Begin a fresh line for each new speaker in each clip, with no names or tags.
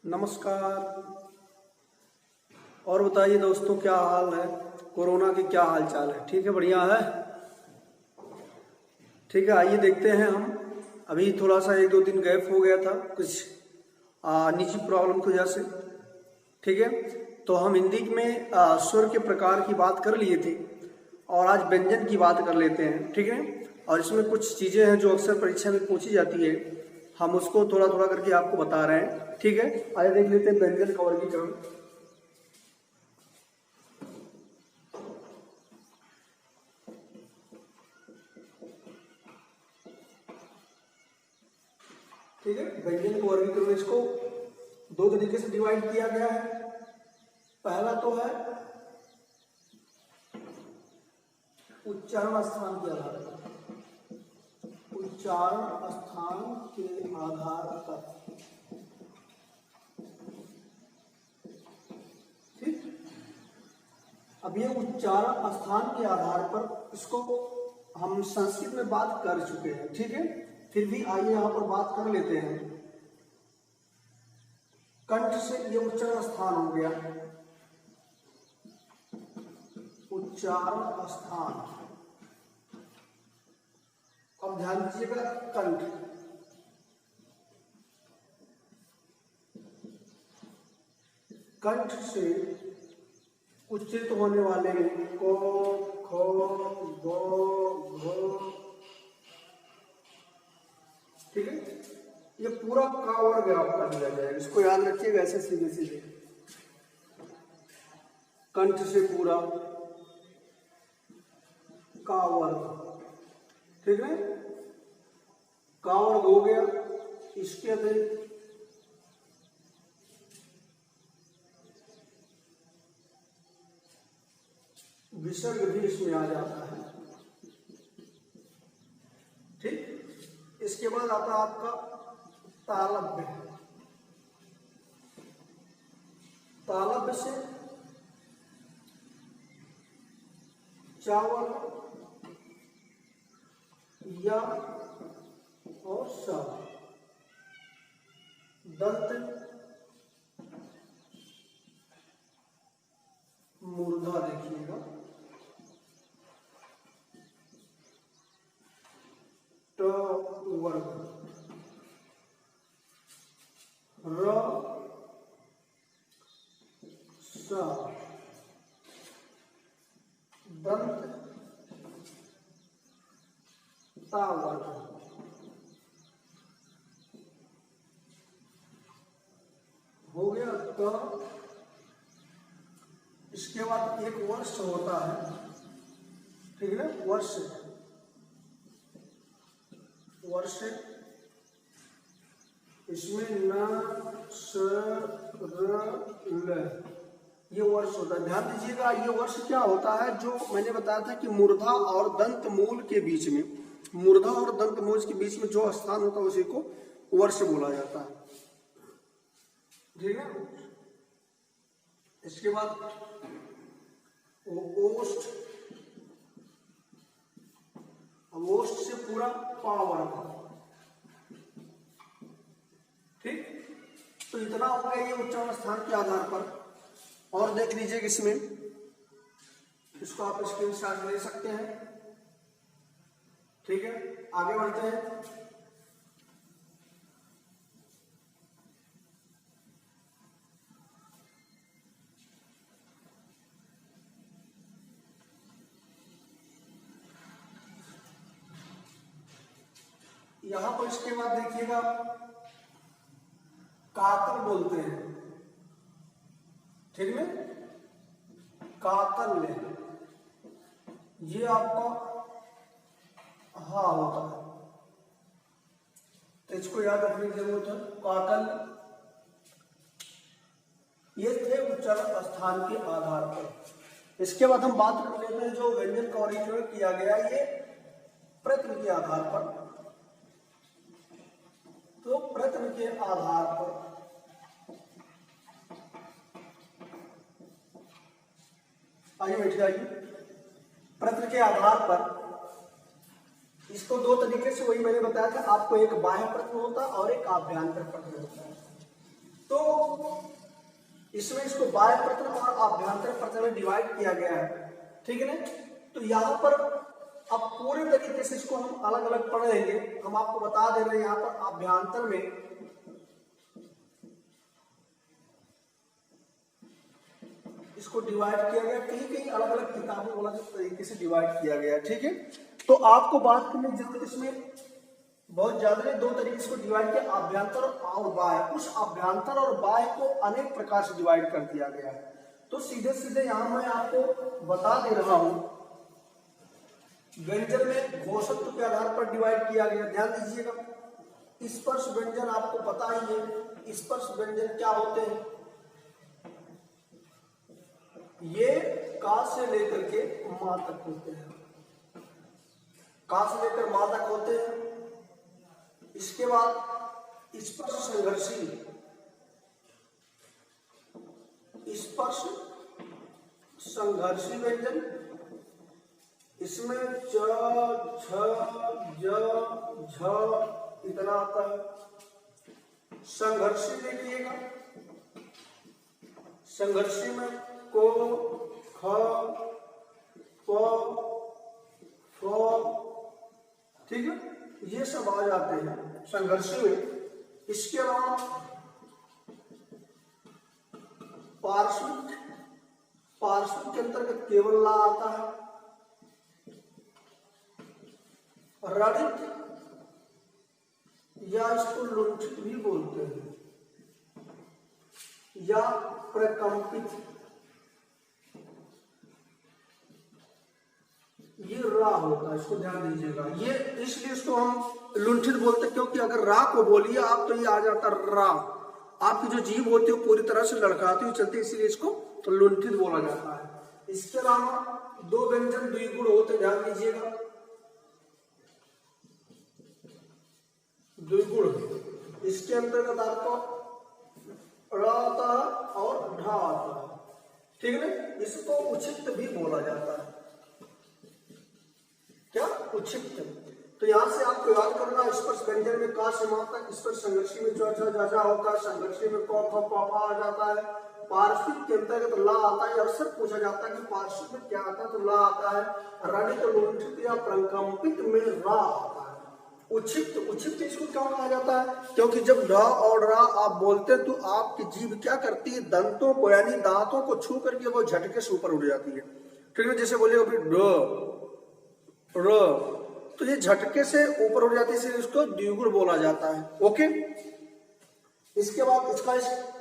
नमस्कार। और बताइए दोस्तों, क्या हाल है? कोरोना की क्या हाल चाल है? ठीक है, बढ़िया है। ठीक है, आइए देखते हैं। हम अभी थोड़ा सा 1-2 दिन गैप हो गया था कुछ निजी प्रॉब्लम की वजह से। ठीक है, तो हम हिंदी में स्वर के प्रकार की बात कर लिए थे और आज व्यंजन की बात कर लेते हैं। ठीक है, और इसमें कुछ चीज़ें हैं जो अक्सर परीक्षा में पूछी जाती है, हम उसको थोड़ा थोड़ा करके आपको बता रहे हैं। ठीक है, आइए देख लेते हैं व्यंजन का वर्गीकरण। ठीक है, व्यंजन का वर्गीकरण इसको 2 तरीके से डिवाइड किया गया है। पहला तो है उच्चारण स्थान के आधार पर। उच्चारण स्थान के आधार पर। ठीक, अब ये उच्चारण स्थान के आधार पर, इसको हम संस्कृत में बात कर चुके हैं। ठीक है, फिर भी आइए यहां पर बात कर लेते हैं। कंठ से ये उच्चारण स्थान हो गया, उच्चारण स्थान। अब ध्यान दीजिएगा, कंठ, कंठ से उच्चरित होने वाले को, खो, गो, घो। ठीक है, ये पूरा का वर्ग आपका दिया जाएगा, इसको याद रखिएगा ऐसे सीधे सीधे। कंठ से पूरा का वर्ग। ठीक है, का वर्ग हो गया। इसके अतिरिक्त विसर्ग भी इसमें आ जाता है। ठीक, इसके बाद आता है आपका तालव्य। तालव्य से चावल या और सा। दंत मूर्धा देखिएगा, ट वर्ग, र सा, दंत ता वर्ग। हो गया त। इसके बाद एक वर्ष होता है। ठीक है, वर्ष, वर्ष, इसमें न स र ल, ये वर्ष होता है। ध्यान दीजिएगा, ये वर्ष क्या होता है, जो मैंने बताया था कि मूर्धा और दंत मूल के बीच में, मूर्धा और दंत मूल के बीच में जो स्थान होता है उसी को वर्ष बोला जाता है। ठीक है, इसके बाद ओष्ठ, ओष्ठ से पूरा पावर। ठीक, तो इतना हो गया ये उच्चारण स्थान के आधार पर। और देख लीजिए इसमें, इसको आप स्क्रीनशॉट ले सकते हैं। ठीक है, आगे बढ़ते हैं। यहां पर इसके बाद देखिएगा, कातल बोलते हैं। ठीक है, कातल ले, ये आपका हा होता है, तो इसको याद रखने की जरूरत है। कातल, ये थे उच्चारण स्थान के आधार पर। इसके बाद हम बात कर लेते हैं जो व्यंजन का वर्गीकरण किया गया, ये प्रत्यय के आधार पर। तो प्रत्यय के आधार पर, आइए बैठ जाइए। प्रत्यय के आधार पर इसको 2 तरीके से, वही मैंने बताया था आपको, एक बाह्य प्रत्यय होता है और एक आभ्यंतर प्रत्यय होता है। तो इसमें इसको बाह्य प्रतल और आभ्यंतर प्रतल में डिवाइड किया गया है, ठीक है ना। तो यहाँ पर अब पूरे तरीके से इसको हम अलग अलग पढ़ लेंगे। हम आपको बता दे रहे हैं यहाँ पर आभ्यंतर में इसको डिवाइड किया गया, कहीं कहीं अलग अलग किताबों वाला तरीके से डिवाइड किया गया, ठीक है। तो आपको बात करने की जरूरत, इसमें बहुत ज्यादा दो तरीके से डिवाइड किया, आभ्यंतर और बाह्य। उस आभ्यंतर और बाह्य को अनेक प्रकार से डिवाइड कर दिया गया है। तो सीधे सीधे यहां मैं आपको बता दे रहा हूं, व्यंजन में घोषत्व के आधार पर डिवाइड किया गया। ध्यान दीजिएगा, स्पर्श व्यंजन आपको पता ही है, स्पर्श व्यंजन क्या होते हैं, ये का से लेकर के मा तक होते हैं, का से लेकर मा तक होते हैं। इसके बाद स्पर्श संघर्षी, स्पर्श संघर्षी व्यंजन, इसमें च छ ज झ इतना आता है। संघर्षी देखिएगा, संघर्षी में को, ख, प, फ, ठीक है, ये सब आ जाते हैं संघर्षी में। इसके अलावा पार्श्विक, पार्श्विक के अंतर्गत केवल ला आता है। रड़ित या इसको लुंठित भी बोलते हैं, या प्रकंपित, ये रा होता है, इसको ध्यान दीजिएगा। ये इसलिए इसको हम लुंठित बोलते हैं, क्योंकि अगर रा को बोलिए आप तो ये आ जाता रा, आपकी जो जीभ होती है वो पूरी तरह से लड़काती हुई चलती है, इसीलिए इसको लुंठित बोला जाता है। इसके अलावा दो व्यंजन द्विगुण होते हैं, ध्यान दीजिएगा, द्विगुण। इसके अंतर्गत आपको रा आता है और ढा आता है, ठीक है ना। इसको उचित भी बोला जाता है, क्या उचित। तो यहां से आपको याद करना, स्पर्श व्यंजन में का से मा तक, स्पर्श संघर्षी में च छ जा होता है, संघर्षी में क ख प फा आ जाता है, पार्श्विक के अंतर्गत ला आता है। अक्सर पूछा जाता है कि पार्श्विक में क्या आता है, तो ला आता है। रड़ित, लुंठित या प्रकंपित में रा आता है। उचित, उचित इसको क्यों कहा जाता है, क्योंकि जब ढ और रा आप बोलते हैं तो आपकी जीभ क्या करती है, दंतों को यानी दांतों को छू करके वो झटके से ऊपर उठ जाती है, ठीक है। जैसे बोलिए अभी र, तो ये झटके से ऊपर उठ जाती है, इसलिए इसको द्विगुण बोला जाता है, ओके। इसके बाद इसका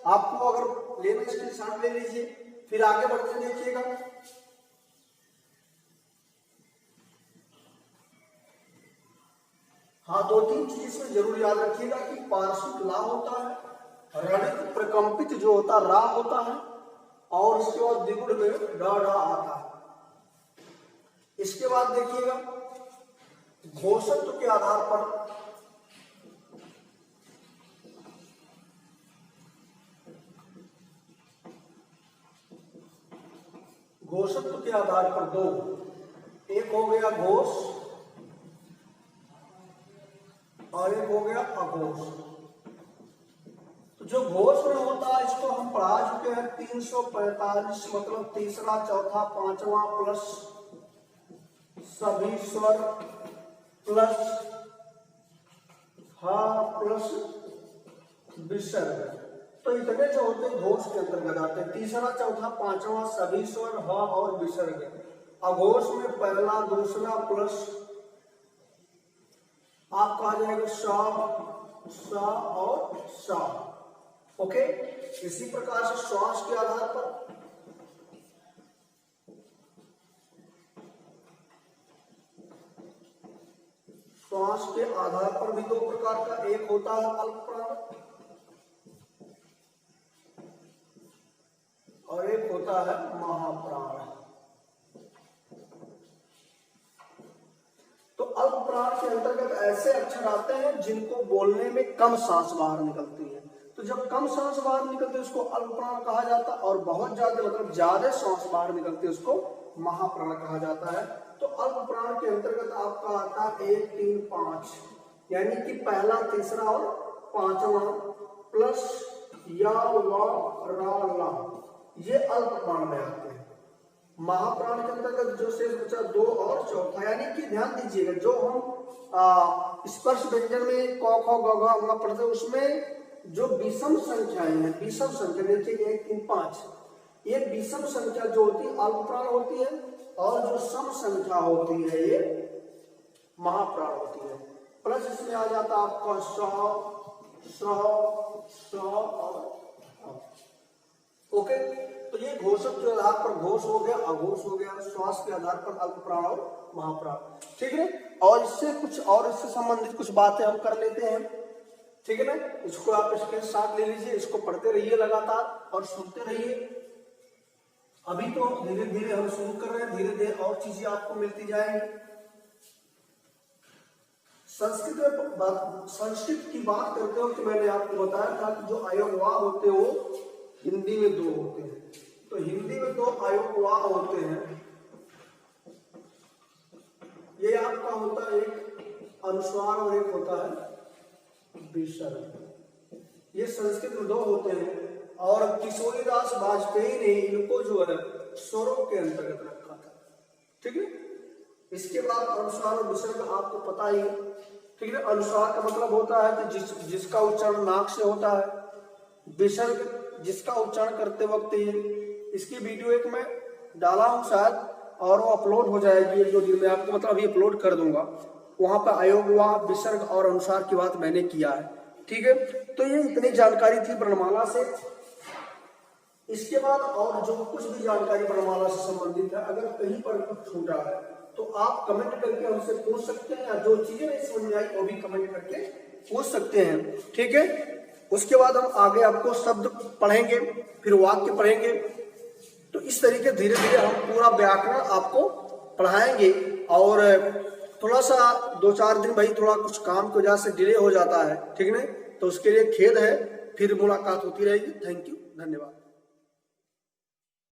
आपको अगर लेना इसके साथ ले लीजिए, फिर आगे बढ़ते देखिएगा। हाँ, दो तीन चीज इसमें जरूर याद रखिएगा कि पार्श्विक ला होता है, रड़ित प्रकंपित जो होता रा होता है, और इसके बाद द्विगुण में ड ढा आता है। इसके बाद देखिएगा घोषत्व के आधार पर घोषत्व के आधार पर दो, एक हो गया घोष और एक हो गया अघोष। तो जो घोष में होता है इसको हम पढ़ा चुके हैं 345, मतलब तीसरा, चौथा, पांचवा प्लस सभी स्वर प्लस हा प्लस विसर्ग। तो इतने जो होते हैं घोष के अंतर्गत आते हैं, तीसरा, चौथा, पांचवा, सभी स्वर, हा और विसर्ग। अघोष में पहला, दूसरा प्लस आपका आ जाएगा सा और सा, ओके। इसी प्रकार से श्वास के आधार पर श्वास के आधार पर भी दो प्रकार का, एक होता है अल्प प्राण और एक होता है महाप्राण। तो अल्प प्राण के अंतर्गत ऐसे अक्षर आते हैं जिनको बोलने में कम सांस बाहर निकलती है। तो जब कम सांस बाहर निकलती है उसको अल्प प्राण कहा जाता है, और बहुत ज्यादा मतलब ज्यादा सांस बाहर निकलती है उसको महाप्राण कहा जाता है। तो अल्प प्राण के अंतर्गत आपका आता है 1, 3, 5, यानी कि पहला, तीसरा और पांचवा प्लस या, वा, रा, ला, ये अल्प प्राण में आते हैं। महाप्राण के अंतर्गत जो शेष बचा 2 और चौथा, यानी कि ध्यान दीजिएगा जो हम स्पर्श व्यंजन में क ख ग घ अंगा पढ़ते हैं उसमें जो विषम संख्याएं हैं, विषम संख्या देखिए 1 3 5, ये विषम संख्या जो होती है अल्प प्राण होती है और जो सम संख्या होती है ये महाप्राण होती है। प्लस इसमें आ जाता है आपका 100 और ओके। तो ये घोषक के आधार पर घोष हो गया, अघोष हो गया, श्वास के आधार पर अल्प प्राण और महाप्राण, ठीक है। और इससे कुछ और इससे संबंधित कुछ बातें हम कर लेते हैं, ठीक है ना। इसको आप इसके साथ ले लीजिए, इसको पढ़ते रहिए लगातार और सुनते रहिए। अभी तो धीरे धीरे हम शुरू कर रहे हैं, धीरे धीरे और चीजें आपको मिलती जाएंगी। संस्कृत की बात करते हो तो मैंने आपको बताया था कि जो अयोगवा होते हो हिंदी में 2 होते हैं। तो हिंदी में 2 अयोगवा होते हैं। ये आपका होता है एक अनुस्वार और एक होता है विसर्ग। ये संस्कृत में 2 होते हैं और किशोरीदास वाजपेयी ने इनको जो है स्वरों के अंतर्गत रखा था, ठीक है। इसके बाद अनुस्वार और विसर्ग आपको पता ही है, ठीक है। अनुस्वार का मतलब होता है कि जिसका उच्चारण नाक से होता है, विसर्ग जिसका उच्चारण करते वक्त ये, इसकी वीडियो एक मैं डाला हूं शायद और वो अपलोड हो जाएगी 1-2 दिन में, आपको मतलब अभी अपलोड कर दूंगा। वहां पर अयोगवा, विसर्ग और अनुस्वार की बात मैंने किया है, ठीक है। तो ये इतनी जानकारी थी वर्णमाला से। इसके बाद और जो कुछ भी जानकारी वर्णमाला से संबंधित है, अगर कहीं पर कुछ छूटा है तो आप कमेंट करके हमसे पूछ सकते हैं, या जो चीजें नहीं समझ में आई वो भी कमेंट करके पूछ सकते हैं, ठीक है। उसके बाद हम आगे आपको शब्द पढ़ेंगे, फिर वाक्य पढ़ेंगे। तो इस तरीके धीरे धीरे हम पूरा व्याकरण आपको पढ़ाएंगे। और थोड़ा सा 2-4 दिन भाई थोड़ा कुछ काम की वजह से डिले हो जाता है, ठीक है। तो उसके लिए खेद है, फिर मुलाकात होती रहेगी। थैंक यू, धन्यवाद।